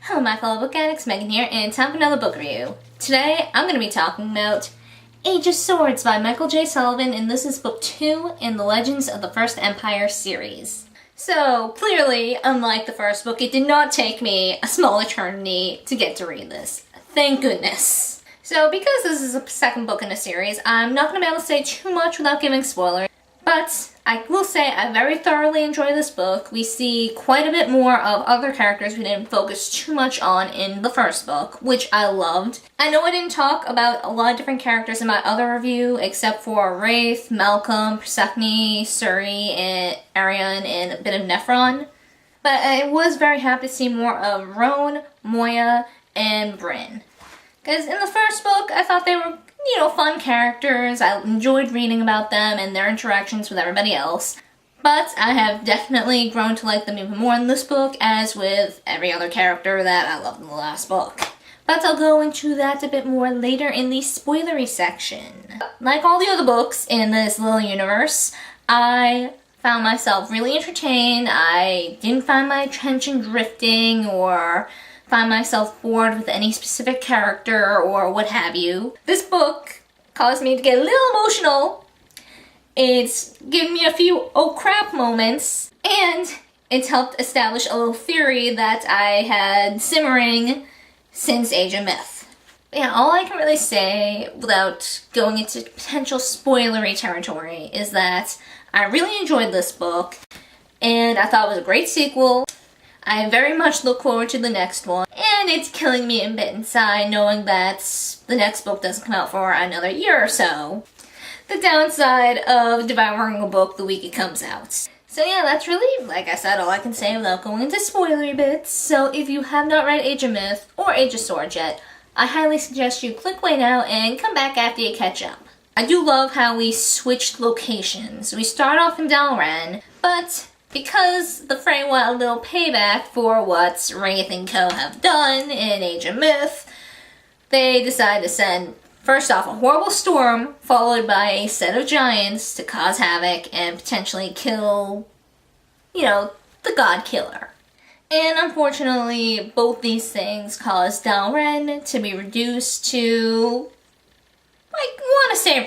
Hello my fellow book addicts, Megan here, and time for another book review. Today I'm going to be talking about Age of Swords by Michael J. Sullivan, and this is book 2 in the Legends of the First Empire series. So, clearly, unlike the first book, it did not take me a small eternity to get to read this. Thank goodness. So, because this is a second book in the series, I'm not going to be able to say too much without giving spoilers. But I will say I very thoroughly enjoy this book. We see quite a bit more of other characters we didn't focus too much on in the first book, which I loved. I know I didn't talk about a lot of different characters in my other review, except for Wraith, Malcolm, Persephone, Suri, and Arion, and a bit of Nephron. But I was very happy to see more of Roan, Moya, and Bryn. Because in the first book, I thought they were fun characters. I enjoyed reading about them and their interactions with everybody else. But I have definitely grown to like them even more in this book, as with every other character that I loved in the last book. But I'll go into that a bit more later in the spoilery section. Like all the other books in this little universe, I found myself really entertained. I didn't find my attention drifting or find myself bored with any specific character or what have you. This book caused me to get a little emotional. It's given me a few oh crap moments, and it's helped establish a little theory that I had simmering since Age of Myth. Yeah, all I can really say without going into potential spoilery territory is that I really enjoyed this book, and I thought it was a great sequel. I very much look forward to the next one, and it's killing me a bit inside knowing that the next book doesn't come out for another year or so. The downside of devouring a book the week it comes out. So yeah, that's really, like I said, all I can say without going into spoilery bits. So if you have not read Age of Myth or Age of Swords yet, I highly suggest you click away now and come back after you catch up. I do love how we switched locations. We start off in Dalren, but because the Frey want a little payback for what Wraith and Co. have done in Age of Myth, they decide to send, first off, a horrible storm, followed by a set of giants to cause havoc and potentially kill, the God Killer. And unfortunately, both these things caused Dalren to be reduced to,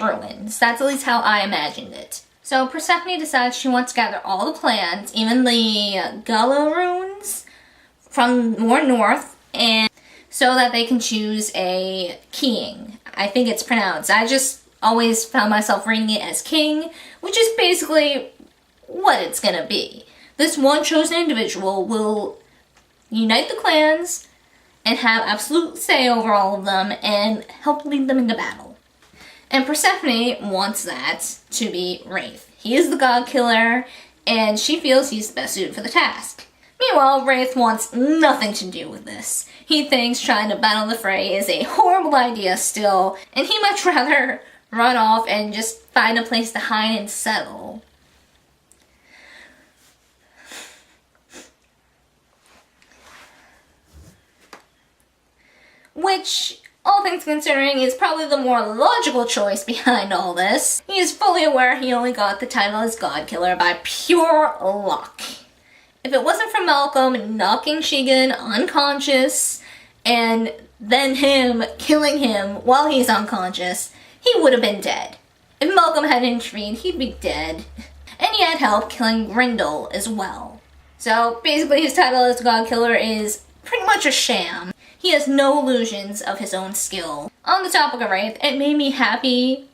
ruins. That's at least how I imagined it. So Persephone decides she wants to gather all the clans, even the Gullah runes, from more north, and so that they can choose a king. I think it's pronounced. I just always found myself reading it as king, which is basically what it's gonna be. This one chosen individual will unite the clans and have absolute say over all of them and help lead them into battle. And Persephone wants that to be Wraith. He is the God Killer, and she feels he's the best suited for the task. Meanwhile, Wraith wants nothing to do with this. He thinks trying to battle the Frey is a horrible idea still, and he'd much rather run off and just find a place to hide and settle. Which, all things considering, is probably the more logical choice behind all this. He is fully aware he only got the title as God Killer by pure luck. If it wasn't for Malcolm knocking Shigan unconscious and then him killing him while he's unconscious, he would have been dead. If Malcolm hadn't intervened, he'd be dead. And he had help killing Grendel as well. So basically his title as God Killer is pretty much a sham. He has no illusions of his own skill. On the topic of Wraith, it made me happy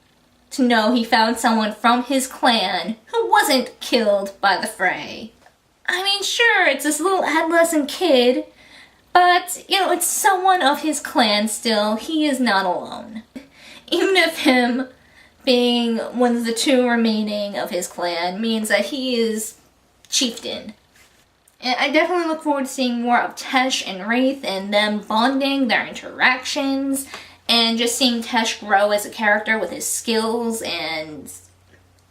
to know he found someone from his clan who wasn't killed by the Frey. I mean, sure, it's this little adolescent kid, but, it's someone of his clan still. He is not alone. Even if him being one of the two remaining of his clan means that he is chieftain. And I definitely look forward to seeing more of Tesh and Wraith and them bonding, their interactions, and just seeing Tesh grow as a character with his skills and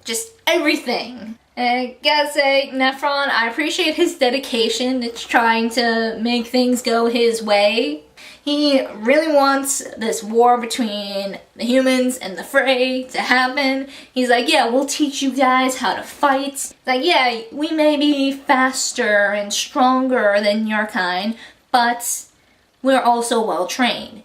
just everything. And I gotta say, Nephron, I appreciate his dedication to trying to make things go his way. He really wants this war between the humans and the Frey to happen. He's like, yeah, we'll teach you guys how to fight. He's like, yeah, we may be faster and stronger than your kind, but we're also well trained.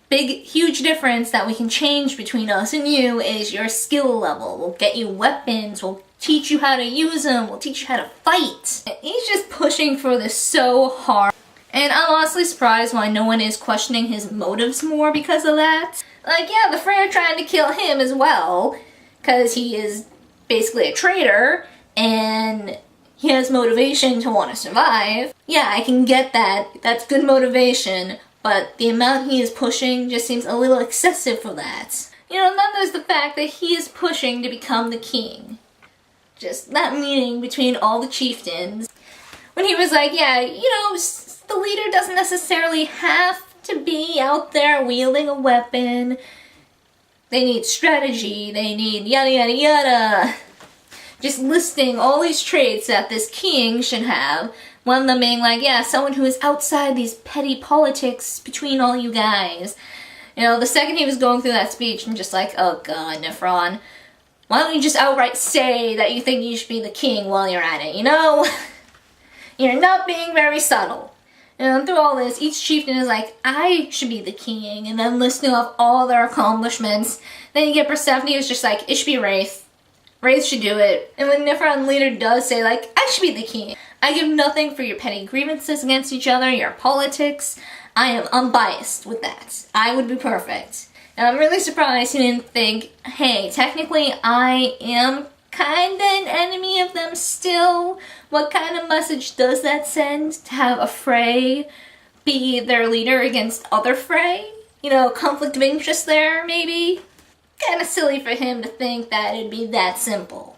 Big, huge difference that we can change between us and you is your skill level. We'll get you weapons, we'll teach you how to use them, we'll teach you how to fight. And he's just pushing for this so hard. And I'm honestly surprised why no one is questioning his motives more because of that. Like, yeah, the Frey are trying to kill him as well, because he is basically a traitor, and he has motivation to want to survive. Yeah, I can get that. That's good motivation. But the amount he is pushing just seems a little excessive for that. You know, and then there's the fact that he is pushing to become the king. Just that meeting between all the chieftains. When he was like, yeah, you know, the leader doesn't necessarily have to be out there wielding a weapon. They need strategy, they need yada yada yada. Just listing all these traits that this king should have. One of them being like, yeah, someone who is outside these petty politics between all you guys. You know, the second he was going through that speech, I'm just like, oh god, Nephron. Why don't you just outright say that you think you should be the king while you're at it, you know? You're not being very subtle. And through all this, each chieftain is like, I should be the king, and then listing off all their accomplishments. Then you get Persephone who's just like, it should be Wraith. Wraith should do it. And when Nephron leader does say like, I should be the king, I give nothing for your petty grievances against each other, your politics. I am unbiased with that. I would be perfect. And I'm really surprised he didn't think, hey, technically I am kinda an enemy of them still. What kind of message does that send to have a Frey be their leader against other Frey? You know, conflict of interest there, maybe? Kinda silly for him to think that it'd be that simple.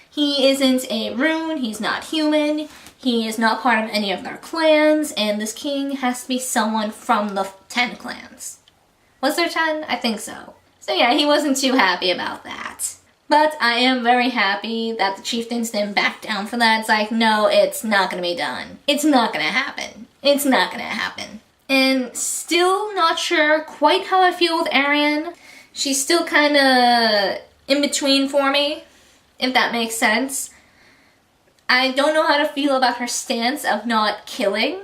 He isn't a rune, he's not human, he is not part of any of their clans, and this king has to be someone from the 10 clans. Was there 10? I think so. So yeah, he wasn't too happy about that. But I am very happy that the chieftains didn't back down for that. It's like, no, it's not gonna be done. It's not gonna happen. It's not gonna happen. And still not sure quite how I feel with Arian. She's still kinda in between for me, if that makes sense. I don't know how to feel about her stance of not killing.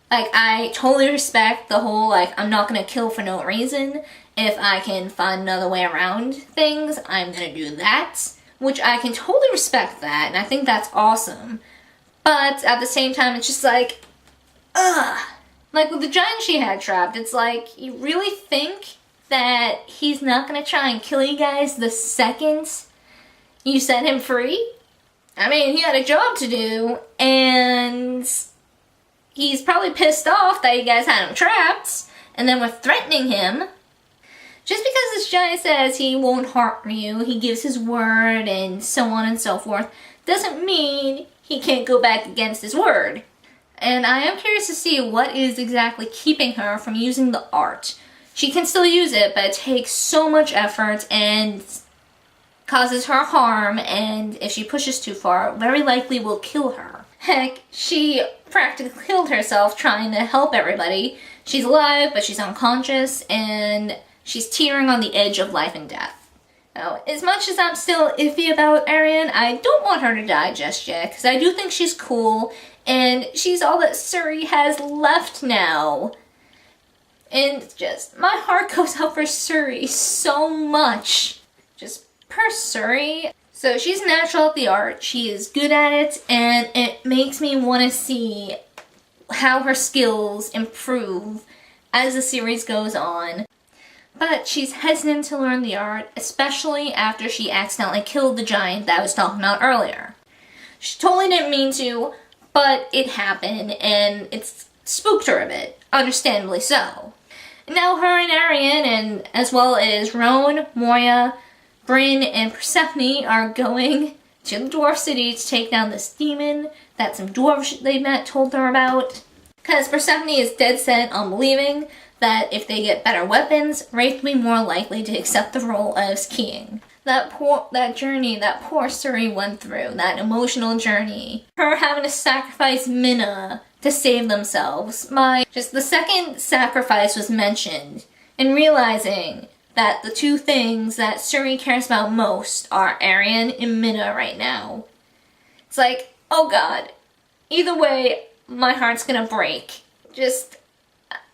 Like, I totally respect the whole, like, I'm not gonna kill for no reason. If I can find another way around things, I'm gonna do that. Which I can totally respect that, and I think that's awesome. But at the same time, it's just like, ugh. Like, with the giant she had trapped, it's like, you really think that he's not gonna try and kill you guys the second you set him free? I mean, he had a job to do, and he's probably pissed off that you guys had him trapped, and then were threatening him. Just because this giant says he won't harm you, he gives his word, and so on and so forth, doesn't mean he can't go back against his word. And I am curious to see what is exactly keeping her from using the art. She can still use it, but it takes so much effort and causes her harm, and if she pushes too far, very likely will kill her. Heck, she practically killed herself trying to help everybody. She's alive, but she's unconscious, and she's teetering on the edge of life and death. Now, as much as I'm still iffy about Arian, I don't want her to die just yet, because I do think she's cool, and she's all that Suri has left now. And just, my heart goes out for Suri so much. Just per Suri. So she's natural at the art, she is good at it, and it makes me want to see how her skills improve as the series goes on. But she's hesitant to learn the art, especially after she accidentally killed the giant that I was talking about earlier. She totally didn't mean to, but it happened, and it's spooked her a bit, understandably so. Now her and Arian, and as well as Roan, Moya, Bryn, and Persephone are going to the dwarf city to take down this demon that some dwarves they met told her about. Because Persephone is dead set on believing that if they get better weapons, Wraith will be more likely to accept the role as king. That journey that poor Suri went through, that emotional journey. Her having to sacrifice Minna to save themselves. Just the second sacrifice was mentioned, and realizing that the two things that Suri cares about most are Arian and Minna right now. It's like, oh god, either way, my heart's gonna break. Just,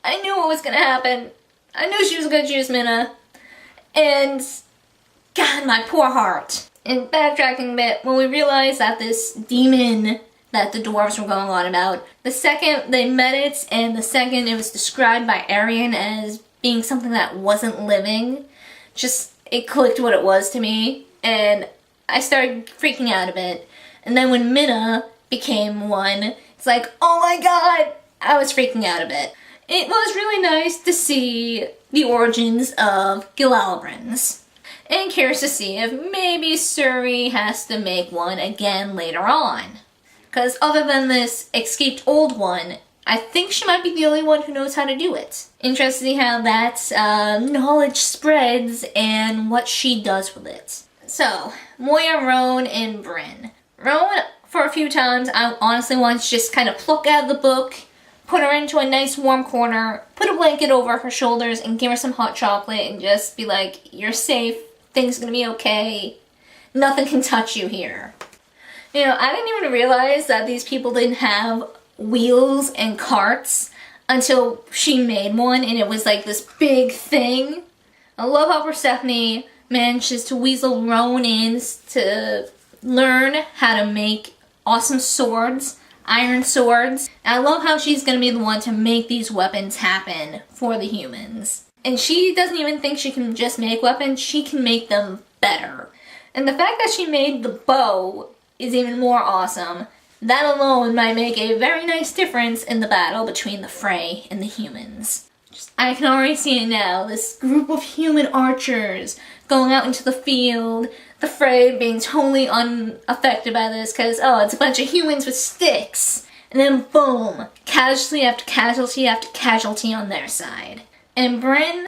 I knew what was gonna happen. I knew she was gonna choose Minna. And, God, my poor heart. And backtracking a bit, when we realized that this demon that the dwarves were going on about, the second they met it, and the second it was described by Arian as being something that wasn't living, just, it clicked what it was to me, and I started freaking out a bit. And then when Minna became one, it's like, oh my god, I was freaking out a bit. It was really nice to see the origins of Gilalibrans. And curious to see if maybe Suri has to make one again later on. Because other than this escaped old one, I think she might be the only one who knows how to do it. Interested to see how that knowledge spreads and what she does with it. So, Moya, Roan, and Bryn. Roan, for a few times, I honestly want to just kind of pluck out of the book, put her into a nice warm corner, put a blanket over her shoulders, and give her some hot chocolate and just be like, you're safe, things are gonna be okay, nothing can touch you here. You know, I didn't even realize that these people didn't have wheels and carts until she made one, and it was like this big thing. I love how Persephone manages to weasel Roan in to learn how to make awesome swords, iron swords. And I love how she's gonna be the one to make these weapons happen for the humans. And she doesn't even think she can just make weapons, she can make them better. And the fact that she made the bow is even more awesome. That alone might make a very nice difference in the battle between the Frey and the humans. I can already see it now, this group of human archers going out into the field, the Frey being totally unaffected by this because, oh, it's a bunch of humans with sticks. And then boom, casualty after casualty after casualty on their side. And Bryn,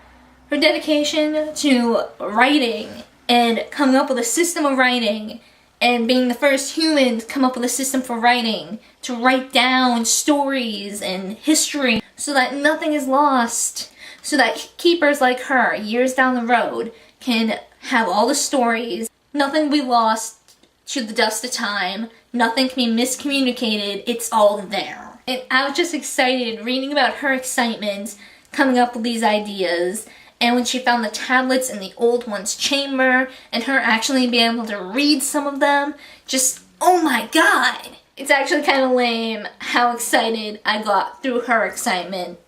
her dedication to writing and coming up with a system of writing and being the first human to come up with a system for writing, to write down stories and history so that nothing is lost, so that keepers like her, years down the road, can have all the stories, nothing will be lost to the dust of time, nothing can be miscommunicated, it's all there. And I was just excited reading about her excitement, coming up with these ideas, and when she found the tablets in the old one's chamber, and her actually being able to read some of them, just, oh my god! It's actually kind of lame how excited I got through her excitement.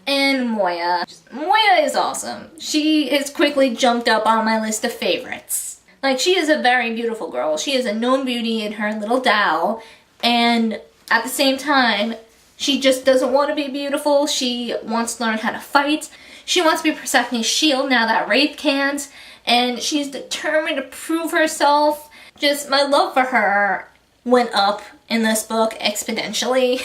And Moya. Moya is awesome. She has quickly jumped up on my list of favorites. Like, she is a very beautiful girl. She is a known beauty in her little Tao, and at the same time, she just doesn't want to be beautiful. She wants to learn how to fight. She wants to be Persephone's shield now that Wraith can't, and she's determined to prove herself. Just, my love for her went up in this book exponentially.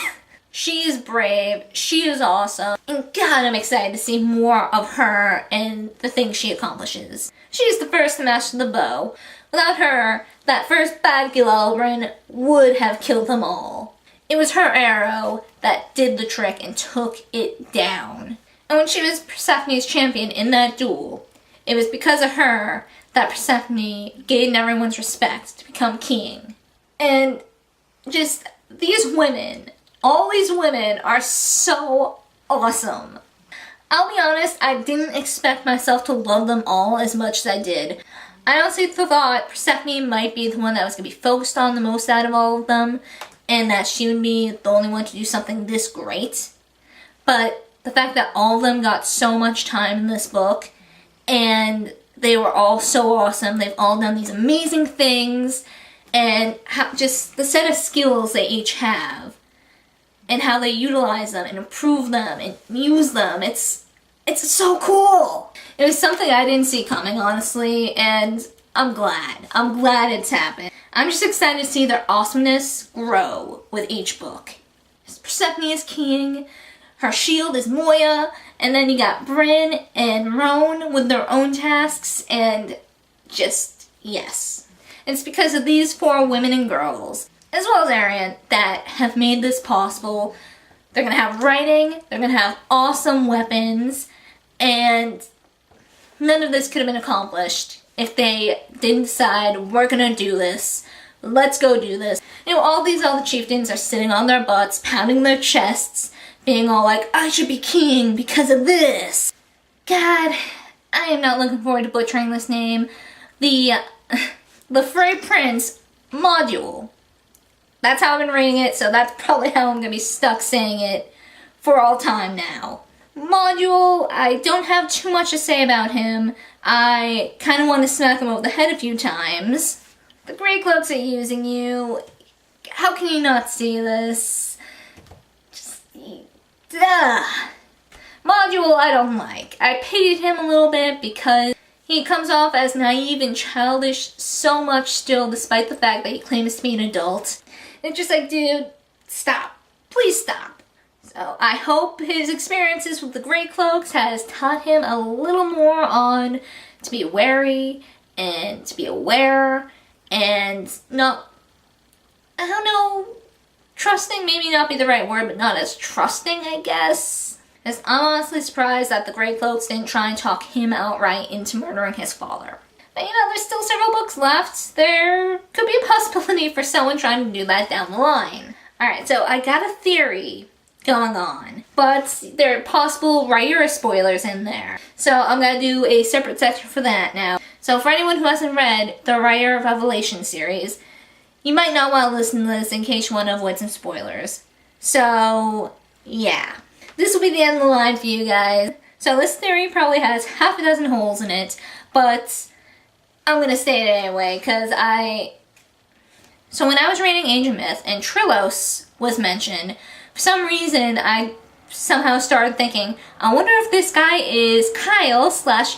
She is brave, she is awesome, and God, I'm excited to see more of her and the things she accomplishes. She's the first to master the bow. Without her, that first bad Gilalibrand would have killed them all. It was her arrow that did the trick and took it down. And when she was Persephone's champion in that duel, it was because of her that Persephone gained everyone's respect to become king. And just, these women, all these women are so awesome. I'll be honest, I didn't expect myself to love them all as much as I did. I honestly thought Persephone might be the one that was going to be focused on the most out of all of them, and that she would be the only one to do something this great. But the fact that all of them got so much time in this book, and they were all so awesome, they've all done these amazing things, and how, just the set of skills they each have, and how they utilize them and improve them and use them, it's so cool! It was something I didn't see coming, honestly, and I'm glad. I'm glad it's happened. I'm just excited to see their awesomeness grow with each book. Persephone is king, her shield is Moya, and then you got Bryn and Roan with their own tasks, and just, yes. It's because of these four women and girls, as well as Arian, that have made this possible. They're gonna have writing, they're gonna have awesome weapons, and none of this could have been accomplished if they didn't decide, we're gonna do this, let's go do this. You know, all these other chieftains are sitting on their butts, pounding their chests, being all like, I should be king because of this. God, I am not looking forward to butchering this name. The Frey Prince module. That's how I've been reading it, so that's probably how I'm going to be stuck saying it for all time now. Module, I don't have too much to say about him. I kind of want to smack him over the head a few times. The Grey Cloaks are using you. How can you not see this? Just, duh. Module, I don't like. I pitied him a little bit because he comes off as naive and childish so much still, despite the fact that he claims to be an adult. It's just like, dude, stop. Please stop. So I hope his experiences with the Grey Cloaks has taught him a little more on to be wary and to be aware and not, I don't know, trusting maybe not be the right word, but not as trusting, I guess. As I'm honestly surprised that the Grey Cloaks didn't try and talk him outright into murdering his father. But you know, there's still several books left. There could be a possibility for someone trying to do that down the line. Alright, so I got a theory going on, but there are possible Rhaenyra spoilers in there. So I'm going to do a separate section for that now. So for anyone who hasn't read the Rhaenyra Revelation series, you might not want to listen to this in case you want to avoid some spoilers. So, yeah. This will be the end of the line for you guys. So this theory probably has half a dozen holes in it, but I'm going to say it anyway, because So when I was reading Ancient Myth and Trillos was mentioned, for some reason I somehow started thinking, I wonder if this guy is Kyle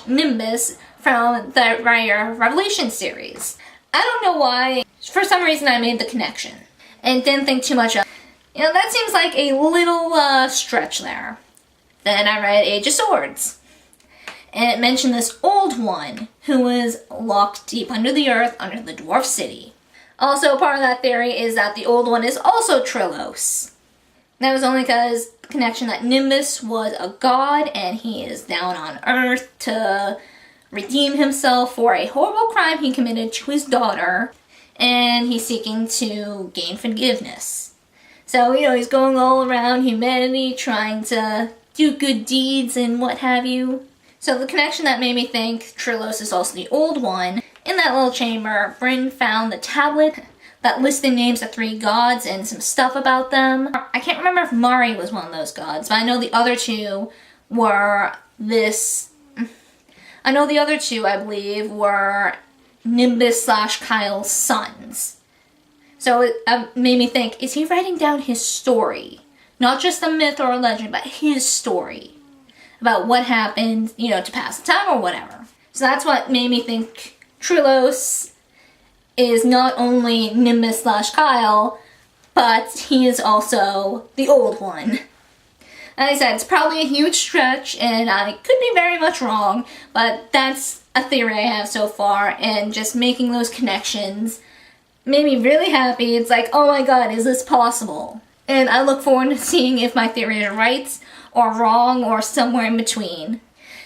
/ Nimbus from the Rhaenyra Revelation series. I don't know why. For some reason I made the connection and didn't think too much of it. You know, that seems like a little stretch there. Then I read Age of Swords. And it mentioned this old one who was locked deep under the earth under the Dwarf City. Also, part of that theory is that the old one is also Trillos. That was only because the connection that Nimbus was a god and he is down on earth to redeem himself for a horrible crime he committed to his daughter, and he's seeking to gain forgiveness. So, you know, he's going all around humanity trying to do good deeds and what have you. So the connection that made me think Trillos is also the old one, in that little chamber, Bryn found the tablet that listed names of 3 gods and some stuff about them. I can't remember if Mari was one of those gods, but I know the other two were I believe, were Nimbus / Kyle's sons. So it made me think, is he writing down his story? Not just a myth or a legend, but his story. About what happened, you know, to pass the time or whatever. So that's what made me think Trillos is not only Nimbus / Kyle, but he is also the old one. As I said, it's probably a huge stretch, and I could be very much wrong, but that's a theory I have so far, and just making those connections made me really happy. It's like, oh my god, is this possible? And I look forward to seeing if my theory is right, or wrong, or somewhere in between.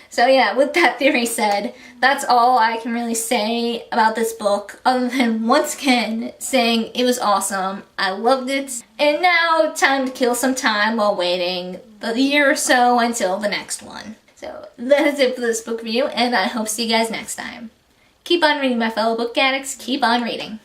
So yeah, with that theory said, that's all I can really say about this book, other than once again saying it was awesome, I loved it, and now time to kill some time while waiting the year or so until the next one. So that is it for this book review, and I hope to see you guys next time. Keep on reading, my fellow book addicts, keep on reading.